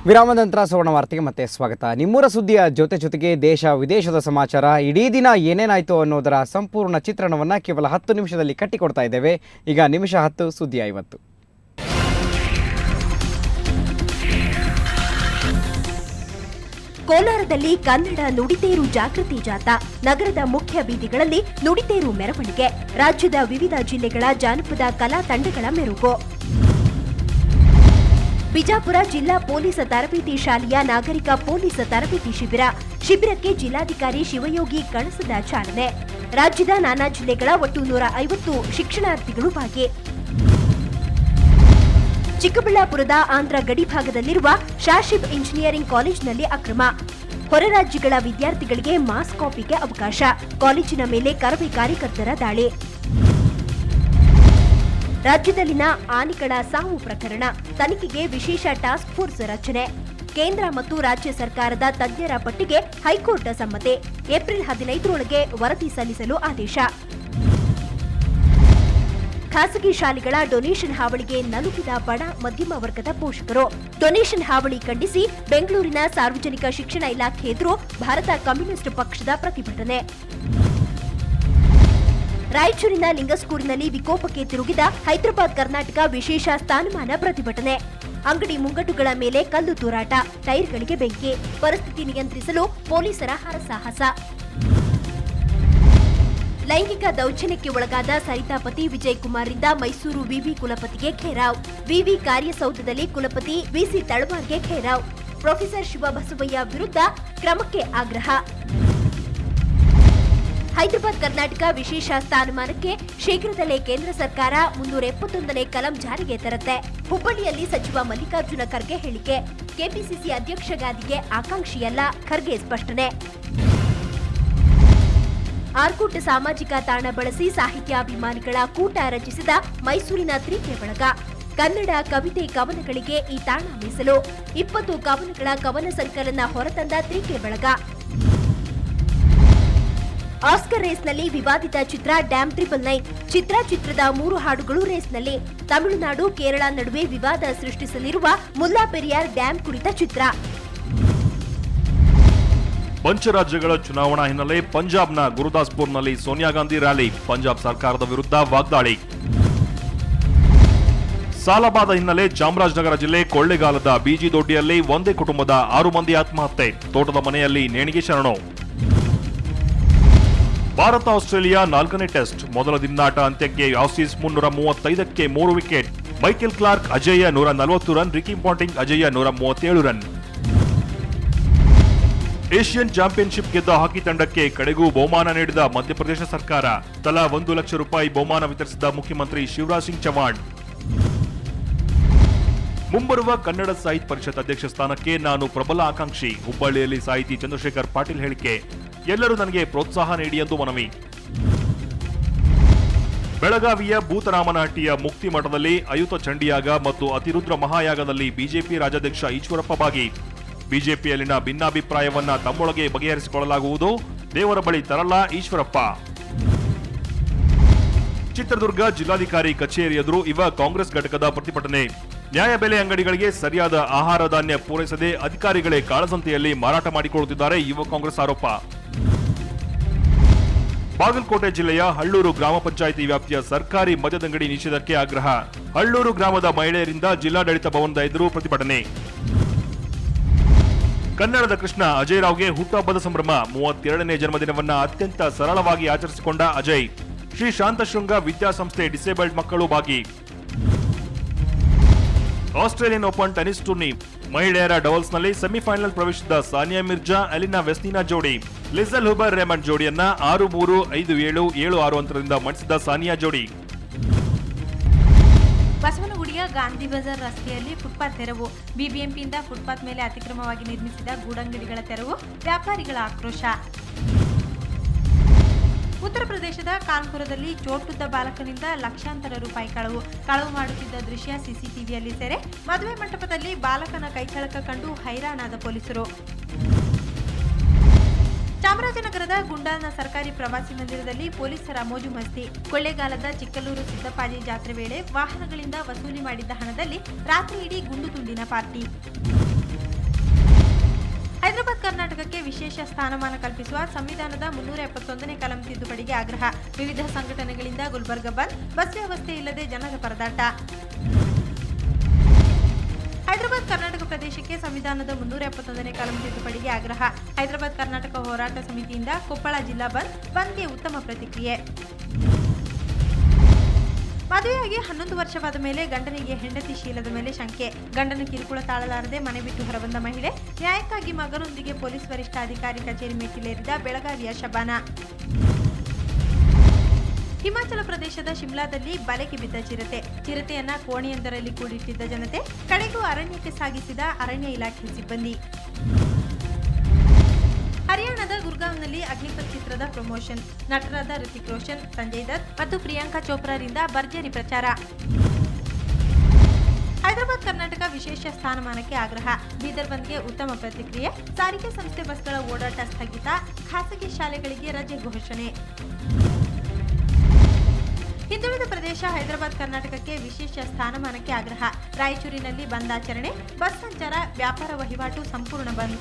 ವಿರಾಮದ ನಂತರ ಸುವರ್ಣ ವಾರ್ತೆಗೆ ಮತ್ತೆ ಸ್ವಾಗತ. ನಿಮ್ಮೂರ ಸುದ್ದಿಯ ಜೊತೆಗೆ ದೇಶ ವಿದೇಶದ ಸಮಾಚಾರ, ಇಡೀ ದಿನ ಏನೇನಾಯಿತು ಅನ್ನೋದರ ಸಂಪೂರ್ಣ ಚಿತ್ರಣವನ್ನು ಕೇವಲ 10 ನಿಮಿಷದಲ್ಲಿ ಕಟ್ಟಿಕೊಡ್ತಾ ಇದ್ದೇವೆ. ಈಗ ನಿಮಿಷ 10 ಸುದ್ದಿ 50. ಕೋಲಾರದಲ್ಲಿ ಕನ್ನಡ ನುಡಿತೇರು ಜಾಗೃತಿ ಜಾಥಾ, ನಗರದ ಮುಖ್ಯ ಬೀದಿಗಳಲ್ಲಿ ನುಡಿತೇರು ಮೆರವಣಿಗೆ, ರಾಜ್ಯದ ವಿವಿಧ ಜಿಲ್ಲೆಗಳ ಜಾನಪದ ಕಲಾ ತಂಡಗಳ ಮೆರುಗು. ಬಿಜಾಪುರ ಜಿಲ್ಲಾ ಪೊಲೀಸ್ ತರಬೇತಿ ಶಾಲೆಯ ನಾಗರಿಕ ಪೊಲೀಸ್ ತರಬೇತಿ ಶಿಬಿರಕ್ಕೆ ಜಿಲ್ಲಾಧಿಕಾರಿ ಶಿವಯೋಗಿ ಕಳಸದ ಚಾಲನೆ. ರಾಜ್ಯದ ನಾನಾ ಜಿಲ್ಲೆಗಳ ಒಟ್ಟು 150 ಶಿಕ್ಷಣಾರ್ಥಿಗಳು ಭಾಗಿ. ಚಿಕ್ಕಬಳ್ಳಾಪುರದ ಆಂಧ್ರ ಗಡಿಭಾಗದಲ್ಲಿರುವ ಶಾಶಿಬ್ ಇಂಜಿನಿಯರಿಂಗ್ ಕಾಲೇಜಿನಲ್ಲಿ ಅಕ್ರಮ, ಹೊರ ರಾಜ್ಯಗಳ ವಿದ್ಯಾರ್ಥಿಗಳಿಗೆ ಮಾಸ್ ಕಾಪಿಗೆ ಅವಕಾಶ, ಕಾಲೇಜಿನ ಮೇಲೆ ಕರವೇ ಕಾರ್ಯಕರ್ತರ ದಾಳಿ. ರಾಜ್ಯದಲ್ಲಿನ ಆನೆಗಳ ಸಾವು ಪ್ರಕರಣ ತನಿಖೆಗೆ ವಿಶೇಷ ಟಾಸ್ಕ್ ಫೋರ್ಸ್ ರಚನೆ. ಕೇಂದ್ರ ಮತ್ತು ರಾಜ್ಯ ಸರ್ಕಾರದ ತಜ್ಞರ ಪಟ್ಟಿಗೆ ಹೈಕೋರ್ಟ್ ಸಮ್ಮತಿ. ಏಪ್ರಿಲ್ 15ರೊಳಗೆ ವರದಿ ಸಲ್ಲಿಸಲು ಆದೇಶ. ಖಾಸಗಿ ಶಾಲೆಗಳ ಡೊನೇಷನ್ ಹಾವಳಿಗೆ ನಲುಗಿದ ಬಡ ಮಧ್ಯಮ ವರ್ಗದ ಪೋಷಕರು. ಡೊನೇಷನ್ ಹಾವಳಿ ಖಂಡಿಸಿ ಬೆಂಗಳೂರಿನ ಸಾರ್ವಜನಿಕ ಶಿಕ್ಷಣ ಇಲಾಖೆ ಎದುರು ಭಾರತ ಕಮ್ಯುನಿಸ್ಟ್ ಪಕ್ಷದ ಪ್ರತಿಭಟನೆ. ರಾಯಚೂರಿನ ಲಿಂಗಸ್ಕೂರಿನಲ್ಲಿ ವಿಕೋಪಕ್ಕೆ ತಿರುಗಿದ ಹೈದರಾಬಾದ್ ಕರ್ನಾಟಕ ವಿಶೇಷ ಸ್ಥಾನಮಾನ ಪ್ರತಿಭಟನೆ. ಅಂಗಡಿ ಮುಂಗಟ್ಟುಗಳ ಮೇಲೆ ಕಲ್ಲು ತೂರಾಟ, ಟೈರ್ಗಳಿಗೆ ಬೆಂಕಿ, ಪರಿಸ್ಥಿತಿ ನಿಯಂತ್ರಿಸಲು ಪೊಲೀಸರ ಹರಸಾಹಸ. ಲೈಂಗಿಕ ದೌರ್ಜನ್ಯಕ್ಕೆ ಒಳಗಾದ ಸರಿತಾ ಪತಿ ವಿಜಯ್ ಕುಮಾರ್ರಿಂದ ಮೈಸೂರು ವಿವಿ ಕುಲಪತಿಗೆ ಘೇರಾವ್. ವಿವಿ ಕಾರ್ಯಸೌಧದಲ್ಲಿ ಕುಲಪತಿ ವಿಸಿ ತಳವಾರ್ಗೆ ಘೇರಾವ್. ಪ್ರೊಫೆಸರ್ ಶಿವಬಸವಯ್ಯ ವಿರುದ್ಧ ಕ್ರಮಕ್ಕೆ ಆಗ್ರಹ. ಹೈದರಾಬಾದ್ ಕರ್ನಾಟಕ ವಿಶೇಷ ಸ್ಥಾನಮಾನಕ್ಕೆ ಶೀಘ್ರದಲ್ಲೇ ಕೇಂದ್ರ ಸರ್ಕಾರ 371ನೇ ಕಲಂ ಜಾರಿಗೆ ತರುತ್ತೆ. ಹುಬ್ಬಳ್ಳಿಯಲ್ಲಿ ಸಚಿವ ಮಲ್ಲಿಕಾರ್ಜುನ ಖರ್ಗೆ ಹೇಳಿಕೆ. ಕೆಪಿಸಿಸಿ ಅಧ್ಯಕ್ಷ ಗಾದಿಗೆ ಆಕಾಂಕ್ಷಿಯಲ್ಲ, ಖರ್ಗೆ ಸ್ಪಷ್ಟನೆ. ಆರ್ಕೂಟ್ ಸಾಮಾಜಿಕ ತಾಣ ಬಳಸಿ ಸಾಹಿತ್ಯಾಭಿಮಾನಿಗಳ ಕೂಟ ರಚಿಸಿದ ಮೈಸೂರಿನ ತ್ರಿಕೆ ಬಳಗ. ಕನ್ನಡ ಕವಿತೆ ಕವನಗಳಿಗೆ ಈ ತಾಣ ಮೀಸಲು. 20 ಕವನಗಳ ಕವನ ಸಂಕಲನ ಹೊರತಂದ ತ್ರಿಕೆ ಬಳಗ. ಆಸ್ಕರ್ ರೇಸ್ನಲ್ಲಿ ವಿವಾದಿತ ಚಿತ್ರ ಡ್ಯಾಮ್ 999 ಚಿತ್ರದ 3 ಹಾಡುಗಳು ರೇಸ್ನಲ್ಲಿ. ತಮಿಳುನಾಡು ಕೇರಳ ನಡುವೆ ವಿವಾದ ಸೃಷ್ಟಿಸಲಿರುವ ಮುಲ್ಲಾ ಪೆರಿಯಾರ್ ಡ್ಯಾಂ ಕುರಿತ ಚಿತ್ರ. ಪಂಚರಾಜ್ಯಗಳ ಚುನಾವಣಾ ಹಿನ್ನೆಲೆ ಪಂಜಾಬ್ನ ಗುರುದಾಸ್ಪುರ್ನಲ್ಲಿ ಸೋನಿಯಾ ಗಾಂಧಿ ರ್ಯಾಲಿ, ಪಂಜಾಬ್ ಸರ್ಕಾರದ ವಿರುದ್ಧ ವಾಗ್ದಾಳಿ. ಸಾಲಬಾಧ ಹಿನ್ನೆಲೆ ಚಾಮರಾಜನಗರ ಜಿಲ್ಲೆ ಕೊಳ್ಳೇಗಾಲದ ಬಿಜಿ ದೊಡ್ಡಿಯಲ್ಲಿ ಒಂದೇ ಕುಟುಂಬದ 6 ಮಂದಿ ಆತ್ಮಹತ್ಯೆ, ತೋಟದ ಮನೆಯಲ್ಲಿ ನೇಣಿಗೆ ಶರಣು. ಭಾರತ ಆಸ್ಟ್ರೇಲಿಯಾ 4ನೇ ಟೆಸ್ಟ್ ಮೊದಲ ದಿನಾಟ ಅಂತ್ಯಕ್ಕೆ ಆಸೀಸ್ 335ಕ್ಕೆ 3 ವಿಕೆಟ್. ಮೈಕೆಲ್ ಕ್ಲಾರ್ಕ್ ಅಜೇಯ 140 ರನ್, ರಿಕಿ ಪಾಂಟಿಂಗ್ ಅಜೇಯ 137 ರನ್. ಏಷ್ಯನ್ ಚಾಂಪಿಯನ್ಶಿಪ್ ಗೆದ್ದ ಹಾಕಿ ತಂಡಕ್ಕೆ ಕಡೆಗೂ ಬಹುಮಾನ ನೀಡಿದ ಮಧ್ಯಪ್ರದೇಶ ಸರ್ಕಾರ. ತಲಾ 1 ಲಕ್ಷ ರೂಪಾಯಿ ಬಹುಮಾನ ವಿತರಿಸಿದ ಮುಖ್ಯಮಂತ್ರಿ ಶಿವರಾಜ್ ಸಿಂಗ್ ಚೌಹಾಣ್. ಮುಂಬರುವ ಕನ್ನಡ ಸಾಹಿತ್ಯ ಪರಿಷತ್ ಅಧ್ಯಕ್ಷ ಸ್ಥಾನಕ್ಕೆ ನಾನು ಪ್ರಬಲ ಆಕಾಂಕ್ಷಿ, ಹುಬ್ಬಳ್ಳಿಯಲ್ಲಿ ಸಾಹಿತಿ ಚಂದ್ರಶೇಖರ್ ಪಾಟೀಲ್ ಹೇಳಿಕೆ. ಎಲ್ಲರೂ ನನಗೆ ಪ್ರೋತ್ಸಾಹ ನೀಡಿ ಎಂದು ಮನವಿ. ಬೆಳಗಾವಿಯ ಭೂತರಾಮನಹಟ್ಟಿಯ ಮುಕ್ತಿ ಮಠದಲ್ಲಿ ಅಯುತ ಚಂಡಿಯಾಗ ಮತ್ತು ಅತಿರುದ್ರ ಮಹಾಯಾಗದಲ್ಲಿ ಬಿಜೆಪಿ ರಾಜ್ಯಾಧ್ಯಕ್ಷ ಈಶ್ವರಪ್ಪ ಭಾಗಿ. ಬಿಜೆಪಿಯಲ್ಲಿನ ಭಿನ್ನಾಭಿಪ್ರಾಯವನ್ನ ತಮ್ಮೊಳಗೆ ಬಗೆಹರಿಸಿಕೊಳ್ಳಲಾಗುವುದು, ದೇವರ ಬಳಿ ತರಲ್ಲ ಈಶ್ವರಪ್ಪ. ಚಿತ್ರದುರ್ಗ ಜಿಲ್ಲಾಧಿಕಾರಿ ಕಚೇರಿ ಎದುರು ಯುವ ಕಾಂಗ್ರೆಸ್ ಘಟಕದ ಪ್ರತಿಭಟನೆ. ನ್ಯಾಯಬೆಲೆ ಅಂಗಡಿಗಳಿಗೆ ಸರಿಯಾದ ಆಹಾರ ಧಾನ್ಯ ಪೂರೈಸದೆ ಅಧಿಕಾರಿಗಳೇ ಕಾಳಸಂತೆಯಲ್ಲಿ ಮಾರಾಟ ಮಾಡಿಕೊಳ್ಳುತ್ತಿದ್ದಾರೆ, ಯುವ ಕಾಂಗ್ರೆಸ್ ಆರೋಪ. ಬಾಗಲಕೋಟೆ ಜಿಲ್ಲೆಯ ಹಳ್ಳೂರು ಗ್ರಾಮ ಪಂಚಾಯಿತಿ ವ್ಯಾಪ್ತಿಯ ಸರ್ಕಾರಿ ಮದ್ಯದಂಗಡಿ ನಿಷೇಧಕ್ಕೆ ಆಗ್ರಹ. ಹಳ್ಳೂರು ಗ್ರಾಮದ ಮಹಿಳೆಯರಿಂದ ಜಿಲ್ಲಾಡಳಿತ ಭವನದ ಎದುರು ಪ್ರತಿಭಟನೆ. ಕನ್ನಡದ ಕೃಷ್ಣ ಅಜಯ್ ರಾವ್ಗೆ ಹುಟ್ಟುಹಬ್ಬದ ಸಂಭ್ರಮ. 32ನೇ ಜನ್ಮದಿನವನ್ನ ಅತ್ಯಂತ ಸರಳವಾಗಿ ಆಚರಿಸಿಕೊಂಡ ಅಜಯ್. ಶ್ರೀ ಶಾಂತಶೃಂಗ ವಿದ್ಯಾಸಂಸ್ಥೆ ಡಿಸೇಬಲ್ಡ್ ಮಕ್ಕಳು ಭಾಗಿ. ಆಸ್ಟ್ರೇಲಿಯನ್ ಓಪನ್ ಟೆನಿಸ್ ಟೂರ್ನಿ ಮಹಿಳೆಯರ ಡಬಲ್ಸ್ನಲ್ಲಿ ಸೆಮಿಫೈನಲ್ ಪ್ರವೇಶಿಸಿದ ಸಾನಿಯಾ ಮಿರ್ಜಾ ಎಲಿನಾ ವೆಸ್ನಿನಾ ಜೋಡಿ. ಲಿಸಲ್ ಹುಬರ್ ರೇಮಂಡ್ ಜೋಡಿಯನ್ನ 6-3, 5-7, 7-6 ಅಂತರದಿಂದ ಮಣಿಸಿದ ಸಾನಿಯಾ ಜೋಡಿ. ಬಸವನಗುಡಿಯ ಗಾಂಧಿ ಬಜಾರ್ ರಸ್ತೆಯಲ್ಲಿ ಫುಟ್ಪಾತ್ ತೆರವು. ಬಿಬಿಎಂಪಿಯಿಂದ ಫುಟ್ಪಾತ್ ಮೇಲೆ ಅತಿಕ್ರಮವಾಗಿ ನಿರ್ಮಿಸಿದ ಗೂಡಂಗಡಿಗಳ ತೆರವು, ವ್ಯಾಪಾರಿಗಳ ಆಕ್ರೋಶ. ಉತ್ತರ ಪ್ರದೇಶದ ಕಾನ್ಪುರದಲ್ಲಿ ಚೋಟುದ್ದ ಬಾಲಕನಿಂದ ಲಕ್ಷಾಂತರ ರೂಪಾಯಿ ಕಳವು ಮಾಡುತ್ತಿದ್ದ ದೃಶ್ಯ ಸಿಸಿಟಿವಿಯಲ್ಲಿ ಸೆರೆ. ಮದುವೆ ಮಂಟಪದಲ್ಲಿ ಬಾಲಕನ ಕೈಚಳಕ ಕಂಡು ಹೈರಾಣಾದ ಪೊಲೀಸರು. ಚಾಮರಾಜನಗರದ ಗುಂಡಾಲ್ನ ಸರ್ಕಾರಿ ಪ್ರವಾಸಿ ಮಂದಿರದಲ್ಲಿ ಪೊಲೀಸರ ಮೋಜು ಮಸ್ತಿ. ಕೊಳ್ಳೇಗಾಲದ ಚಿಕ್ಕಲ್ಲೂರು ಸಿದ್ದಪ್ಪಾಜಿ ಜಾತ್ರೆ ವೇಳೆ ವಾಹನಗಳಿಂದ ವಸೂಲಿ ಮಾಡಿದ್ದ ಹಣದಲ್ಲಿ ರಾತ್ರಿ ಇಡೀ ಗುಂಡು ತುಂಡಿನ ಪಾರ್ಟಿ. ಹೈದರಾಬಾದ್ ಕರ್ನಾಟಕಕ್ಕೆ ವಿಶೇಷ ಸ್ಥಾನಮಾನ ಕಲ್ಪಿಸುವ ಸಂವಿಧಾನದ 371ನೇ ಕಲಂ ತಿದ್ದುಪಡಿಗೆ ಆಗ್ರಹ. ವಿವಿಧ ಸಂಘಟನೆಗಳಿಂದ ಗುಲ್ಬರ್ಗ ಬಂದ್, ಬಸ್ ವ್ಯವಸ್ಥೆ ಇಲ್ಲದೆ ಜನರ ಪರದಾಟ. ಹೈದರಾಬಾದ್ ಕರ್ನಾಟಕ ಪ್ರದೇಶಕ್ಕೆ ಸಂವಿಧಾನದ 371ನೇ ಕಲಂ ತಿದ್ದುಪಡಿಗೆ ಆಗ್ರಹ. ಹೈದರಾಬಾದ್ ಕರ್ನಾಟಕ ಹೋರಾಟ ಸಮಿತಿಯಿಂದ ಕೊಪ್ಪಳ ಜಿಲ್ಲಾ ಬಂದ್ಗೆ ಉತ್ತಮ ಪ್ರತಿಕ್ರಿಯೆ. ಮದುವೆಯಾಗಿ 11 ವರ್ಷವಾದ ಮೇಲೆ ಗಂಡನಿಗೆ ಹೆಂಡತಿ ಶೀಲದ ಮೇಲೆ ಶಂಕೆ. ಗಂಡನ ಕಿರುಕುಳ ತಾಳಲಾರದೆ ಮನೆ ಬಿಟ್ಟು ಹೊರಬಂದ ಮಹಿಳೆ. ನ್ಯಾಯಕ್ಕಾಗಿ ಮಗನೊಂದಿಗೆ ಪೊಲೀಸ್ ವರಿಷ್ಠಾಧಿಕಾರಿ ಕಚೇರಿ ಮೆಟ್ಟಿಲೇರಿದ ಬೆಳಗಾವಿಯ ಶಬಾನಾ. ಹಿಮಾಚಲ ಪ್ರದೇಶದ ಶಿಮ್ಲಾದಲ್ಲಿ ಬಲೆಗೆ ಬಿದ್ದ ಚಿರತೆಯನ್ನ ಕೋಣೆಯೊಂದರಲ್ಲಿ ಕೂಡಿಟ್ಟಿದ್ದ ಜನತೆ. ಕಡೆಗೂ ಅರಣ್ಯಕ್ಕೆ ಸಾಗಿಸಿದ ಅರಣ್ಯ ಇಲಾಖೆ ಸಿಬ್ಬಂದಿ. ಹರಿಯಾಣದ ಗುರ್ಗಾಂವ್ನಲ್ಲಿ ಅಗ್ನಿಪಥ್ ಚಿತ್ರದ ಪ್ರಮೋಷನ್. ನಟರಾದ ಋತಿಕ್ ರೋಷನ್, ಸಂಜಯ್ ದತ್ ಮತ್ತು ಪ್ರಿಯಾಂಕಾ ಚೋಪ್ರಾರಿಂದ ಭರ್ಜರಿ ಪ್ರಚಾರ. ಹೈದರಾಬಾದ್ ಕರ್ನಾಟಕ ವಿಶೇಷ ಸ್ಥಾನಮಾನಕ್ಕೆ ಆಗ್ರಹ. ಬೀದರ್ ಬಂದ್ಗೆ ಉತ್ತಮ ಪ್ರತಿಕ್ರಿಯೆ. ಸಾರಿಗೆ ಸಂಸ್ಥೆ ಬಸ್ಗಳ ಓಡಾಟ ಸ್ಥಗಿತ. ಖಾಸಗಿ ಶಾಲೆಗಳಿಗೆ ರಜೆ ಘೋಷಣೆ. ಹಿಂದುಳಿದ ಪ್ರದೇಶ ಹೈದರಾಬಾದ್ ಕರ್ನಾಟಕಕ್ಕೆ ವಿಶೇಷ ಸ್ಥಾನಮಾನಕ್ಕೆ ಆಗ್ರಹ. ರಾಯಚೂರಿನಲ್ಲಿ ಬಂದ್ ಆಚರಣೆ. ಬಸ್ ಸಂಚಾರ, ವ್ಯಾಪಾರ ವಹಿವಾಟು ಸಂಪೂರ್ಣ ಬಂದ್.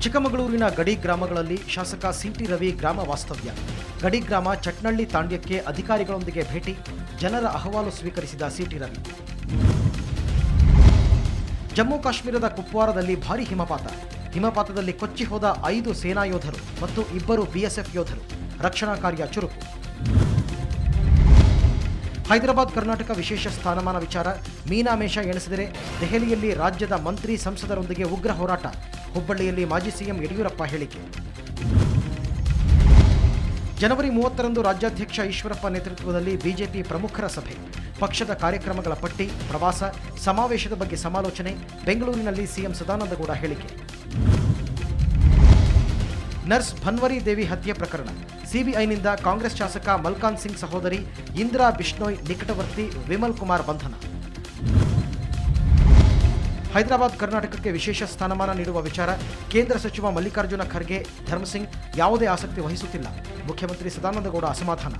ಚಿಕ್ಕಮಗಳೂರಿನ ಗಡಿ ಗ್ರಾಮಗಳಲ್ಲಿ ಶಾಸಕ ಸಿಟಿ ರವಿ ಗ್ರಾಮ ವಾಸ್ತವ್ಯ. ಗಡಿ ಗ್ರಾಮ ಚಟ್ನಳ್ಳಿ ತಾಂಡ್ಯಕ್ಕೆ ಅಧಿಕಾರಿಗಳೊಂದಿಗೆ ಭೇಟಿ. ಜನರ ಅಹವಾಲು ಸ್ವೀಕರಿಸಿದ ಸಿಟಿ ರವಿ. ಜಮ್ಮು ಕಾಶ್ಮೀರದ ಕುಪ್ವಾರದಲ್ಲಿ ಭಾರೀ ಹಿಮಪಾತದಲ್ಲಿ ಕೊಚ್ಚಿ ಹೋದ 5 ಸೇನಾ ಯೋಧರು ಮತ್ತು 2 ಬಿಎಸ್ಎಫ್ ಯೋಧರು. ರಕ್ಷಣಾ ಕಾರ್ಯ ಚುರುಕು. ಹೈದರಾಬಾದ್ ಕರ್ನಾಟಕ ವಿಶೇಷ ಸ್ಥಾನಮಾನ ವಿಚಾರ ಮೀನಾಮೇಷ ಎಣಿಸಿದರೆ ದೆಹಲಿಯಲ್ಲಿ ರಾಜ್ಯದ ಮಂತ್ರಿ ಸಂಸದರೊಂದಿಗೆ ಉಗ್ರ ಹೋರಾಟ. ಹುಬ್ಬಳ್ಳಿಯಲ್ಲಿ ಮಾಜಿ ಸಿಎಂ ಯಡಿಯೂರಪ್ಪ ಹೇಳಿಕೆ. ಜನವರಿ 30ರಂದು ರಾಜ್ಯಾಧ್ಯಕ್ಷ ಈಶ್ವರಪ್ಪ ನೇತೃತ್ವದಲ್ಲಿ ಬಿಜೆಪಿ ಪ್ರಮುಖರ ಸಭೆ. ಪಕ್ಷದ ಕಾರ್ಯಕ್ರಮಗಳ ಪಟ್ಟಿ, ಪ್ರವಾಸ, ಸಮಾವೇಶದ ಬಗ್ಗೆ ಸಮಾಲೋಚನೆ. ಬೆಂಗಳೂರಿನಲ್ಲಿ ಸಿಎಂ ಸದಾನಂದಗೌಡ ಹೇಳಿಕೆ. ನರ್ಸ್ ಭನ್ವರಿ ದೇವಿ ಹತ್ಯೆ ಪ್ರಕರಣ. ಸಿಬಿಐನಿಂದ ಕಾಂಗ್ರೆಸ್ ಶಾಸಕ ಮಲ್ಕಾನ್ ಸಿಂಗ್ ಸಹೋದರಿ ಇಂದಿರಾ ಬಿಷ್ಣೋಯ್ ನಿಕಟವರ್ತಿ ವಿಮಲ್ ಕುಮಾರ್ ಬಂಧನ. ಹೈದರಾಬಾದ್ ಕರ್ನಾಟಕಕ್ಕೆ ವಿಶೇಷ ಸ್ಥಾನಮಾನ ನೀಡುವ ವಿಚಾರ ಕೇಂದ್ರ ಸಚಿವ ಮಲ್ಲಿಕಾರ್ಜುನ ಖರ್ಗೆ, ಧರ್ಮಸಿಂಗ್ ಯಾವುದೇ ಆಸಕ್ತಿ ವಹಿಸುತ್ತಿಲ್ಲ. ಮುಖ್ಯಮಂತ್ರಿ ಸದಾನಂದಗೌಡ ಅಸಮಾಧಾನ.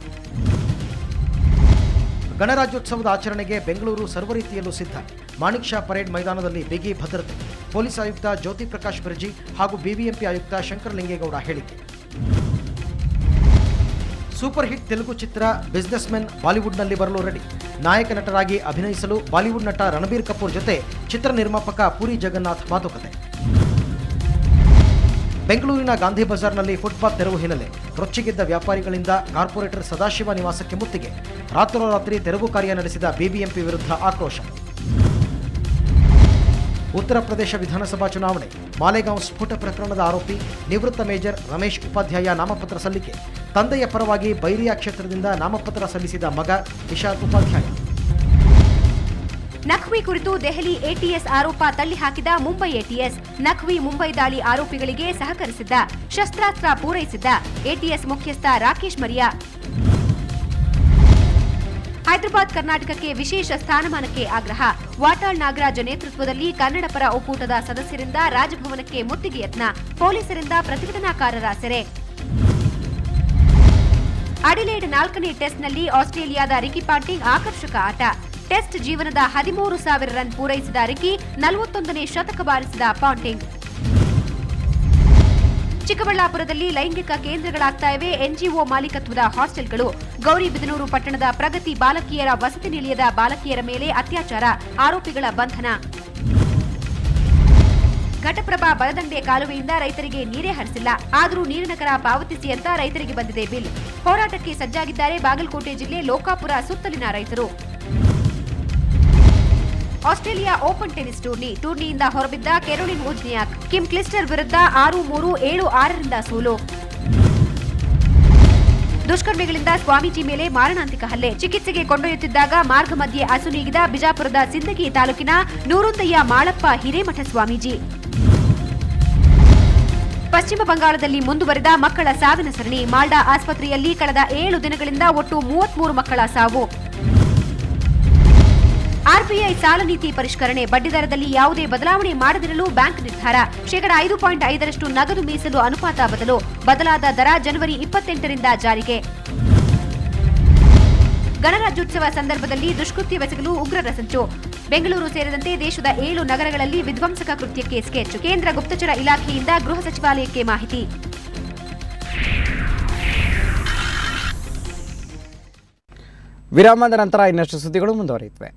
ಗಣರಾಜ್ಯೋತ್ಸವದ ಆಚರಣೆಗೆ ಬೆಂಗಳೂರು ಸರ್ವ ರೀತಿಯಲ್ಲೂ ಸಿದ್ಧ. ಮಾಣಿಕ್ ಷಾ ಪರೇಡ್ ಮೈದಾನದಲ್ಲಿ ಬಿಗಿ ಭದ್ರತೆ. ಪೊಲೀಸ್ ಆಯುಕ್ತ ಜ್ಯೋತಿ ಪ್ರಕಾಶ್ ಬಿರ್ಜಿ ಹಾಗೂ ಬಿಬಿಎಂಪಿ ಆಯುಕ್ತ ಶಂಕರಲಿಂಗೇಗೌಡ ಹೇಳಿಕೆ. ಸೂಪರ್ ಹಿಟ್ ತೆಲುಗು ಚಿತ್ರ ಬಿಸ್ನೆಸ್ ಮೆನ್ ಬಾಲಿವುಡ್ನಲ್ಲಿ ಬರಲು ರೆಡಿ. ನಾಯಕ ನಟರಾಗಿ ಅಭಿನಯಿಸಲು ಬಾಲಿವುಡ್ ನಟ ರಣಬೀರ್ ಕಪೂರ್ ಜೊತೆ ಚಿತ್ರ ನಿರ್ಮಾಪಕ ಪುರಿ ಜಗನ್ನಾಥ್ ಮಾತುಕತೆ. ಬೆಂಗಳೂರಿನ ಗಾಂಧಿ ಬಜಾರ್ನಲ್ಲಿ ಫುಟ್ಪಾತ್ ತೆರವು ಹಿನ್ನೆಲೆ ರೊಚ್ಚಿಗೆದ್ದ ವ್ಯಾಪಾರಿಗಳಿಂದ ಕಾರ್ಪೊರೇಟರ್ ಸದಾಶಿವ ನಿವಾಸಕ್ಕೆ ಮುತ್ತಿಗೆ. ರಾತ್ರೋರಾತ್ರಿ ತೆರವು ಕಾರ್ಯ ನಡೆಸಿದ ಬಿಬಿಎಂಪಿ ವಿರುದ್ಧ ಆಕ್ರೋಶ. ಉತ್ತರ ಪ್ರದೇಶ ವಿಧಾನಸಭಾ ಚುನಾವಣೆ. ಮಾಲೆಗಾಂವ್ ಸ್ಫೋಟ ಪ್ರಕರಣದ ಆರೋಪಿ ನಿವೃತ್ತ ಮೇಜರ್ ರಮೇಶ್ ಉಪಾಧ್ಯಾಯ ನಾಮಪತ್ರ ಸಲ್ಲಿಕೆ. ತಂದೆಯ ಪರವಾಗಿ ಬೈರಿಯಾ ಕ್ಷೇತ್ರದಿಂದ ನಾಮಪತ್ರ ಸಲ್ಲಿಸಿದ ಮಗ ಇಶಾತ್ ಉಪಾಧ್ಯಾಯ. ನಖ್ವಿ ಕುರಿತು ದೆಹಲಿ ಎಟಿಎಸ್ ಆರೋಪ ತಳ್ಳಿ ಹಾಕಿದ ಮುಂಬೈ ಎಟಿಎಸ್. ನಖ್ವಿ ಮುಂಬೈ ದಾಳಿ ಆರೋಪಿಗಳಿಗೆ ಸಹಕರಿಸಿದ್ದ, ಶಸ್ತ್ರಾಸ್ತ್ರ ಪೂರೈಸಿದ್ದ ಎಟಿಎಸ್ ಮುಖ್ಯಸ್ಥ ರಾಕೇಶ್ ಮರಿಯಾ. ಹೈದರಾಬಾದ್ ಕರ್ನಾಟಕಕ್ಕೆ ವಿಶೇಷ ಸ್ಥಾನಮಾನಕ್ಕೆ ಆಗ್ರಹ. ವಾಟಾಳ್ ನಾಗರಾಜ್ ನೇತೃತ್ವದಲ್ಲಿ ಕನ್ನಡ ಪರ ಒಕ್ಕೂಟದ ಸದಸ್ಯರಿಂದ ರಾಜಭವನಕ್ಕೆ ಮುತ್ತಿಗೆ ಯತ್ನ. ಪೊಲೀಸರಿಂದ ಪ್ರತಿಭಟನಾಕಾರರ ಸೆರೆ. ಅಡಿಲೇಡ್ 4ನೇ ಟೆಸ್ಟ್ನಲ್ಲಿ ಆಸ್ಟ್ರೇಲಿಯಾದ ರಿಕಿ ಪಾಂಟಿಂಗ್ ಆಕರ್ಷಕ ಆಟ. ಟೆಸ್ಟ್ ಜೀವನದ 13,000 ರನ್ ಪೂರೈಸಿದ ರಿಕಿ 41ನೇ ಶತಕ ಬಾರಿಸಿದ ಪಾಂಟಿಂಗ್. ಚಿಕ್ಕಬಳ್ಳಾಪುರದಲ್ಲಿ ಲೈಂಗಿಕ ಕೇಂದ್ರಗಳಾಗ್ತಾ ಇವೆ ಎನ್ಜಿಒ ಮಾಲೀಕತ್ವದ ಹಾಸ್ಟೆಲ್ಗಳು. ಗೌರಿಬಿದನೂರು ಪಟ್ಟಣದ ಪ್ರಗತಿ ಬಾಲಕಿಯರ ವಸತಿ ನಿಲಯದ ಬಾಲಕಿಯರ ಮೇಲೆ ಅತ್ಯಾಚಾರ, ಆರೋಪಿಗಳ ಬಂಧನ. ಘಟಪ್ರಭಾ ಬಲದಂಡೆ ಕಾಲುವೆಯಿಂದ ರೈತರಿಗೆ ನೀರೇ ಹರಿಸಿಲ್ಲ, ಆದರೂ ನೀರಿನ ಕರ ಪಾವತಿಸಿ ಅಂತ ರೈತರಿಗೆ ಬಂದಿದೆ ಬಿಲ್. ಹೋರಾಟಕ್ಕೆ ಸಜ್ಜಾಗಿದ್ದಾರೆ ಬಾಗಲಕೋಟೆ ಜಿಲ್ಲೆ ಲೋಕಾಪುರ ಸುತ್ತಲಿನ ರೈತರು. ಆಸ್ಟ್ರೇಲಿಯಾ ಓಪನ್ ಟೆನಿಸ್ ಟೂರ್ನಿಯಿಂದ ಹೊರಬಿದ್ದ ಕೆರೋಲಿನ್ ವೋಜ್ನಿಯಾಕ್. ಕಿಮ್ ಕ್ಲಿಸ್ಟರ್ ವಿರುದ್ಧ 6-3, 7-6ರಿಂದ ಸೋಲು. ದುಷ್ಕರ್ಮಿಗಳಿಂದ ಸ್ವಾಮೀಜಿ ಮೇಲೆ ಮಾರಣಾಂತಿಕ ಹಲ್ಲೆ. ಚಿಕಿತ್ಸೆಗೆ ಕೊಂಡೊಯ್ಯುತ್ತಿದ್ದಾಗ ಮಾರ್ಗ ಮಧ್ಯೆ ಅಸುನೀಗಿದ ಬಿಜಾಪುರದ ಸಿಂದಗಿ ತಾಲೂಕಿನ ನೂರುಂದಯ್ಯ ಮಾಳಪ್ಪ ಹಿರೇಮಠ ಸ್ವಾಮೀಜಿ. ಪಶ್ಚಿಮ ಬಂಗಾಳದಲ್ಲಿ ಮುಂದುವರೆದ ಮಕ್ಕಳ ಸಾವಿನ ಸರಣಿ. ಮಾಲ್ಡಾ ಆಸ್ಪತ್ರೆಯಲ್ಲಿ ಕಳೆದ 7 ದಿನಗಳಿಂದ ಒಟ್ಟು 33 ಮಕ್ಕಳ ಸಾವು. ಆರ್ಬಿಐ ಸಾಲ ನೀತಿ ಪರಿಷ್ಕರಣೆ. ಬಡ್ಡಿದರದಲ್ಲಿ ಯಾವುದೇ ಬದಲಾವಣೆ ಮಾಡದಿರಲು ಬ್ಯಾಂಕ್ ನಿರ್ಧಾರ. 5.5% ನಗದು ಮೀಸಲು ಅನುಪಾತ ಬದಲಾದ ದರ ಜನವರಿ 28ರಿಂದ ಜಾರಿಗೆ. ಗಣರಾಜ್ಯೋತ್ಸವ ಸಂದರ್ಭದಲ್ಲಿ ದುಷ್ಕೃತ್ಯವೆಸಗಲು ಉಗ್ರರ ಸಂಚು. ಬೆಂಗಳೂರು ಸೇರಿದಂತೆ ದೇಶದ 7 ನಗರಗಳಲ್ಲಿ ವಿಧ್ವಂಸಕ ಕೃತ್ಯಕ್ಕೆ ಸ್ಕೆಚ್. ಕೇಂದ್ರ ಗುಪ್ತಚರ ಇಲಾಖೆಯಿಂದ ಗೃಹ ಸಚಿವಾಲಯಕ್ಕೆ ಮಾಹಿತಿ. ವಿರಾಮದ ನಂತರ ಇನ್ನಷ್ಟು ಸುದ್ದಿಗಳು ಮುಂದುವರಿಯುತ್ತವೆ.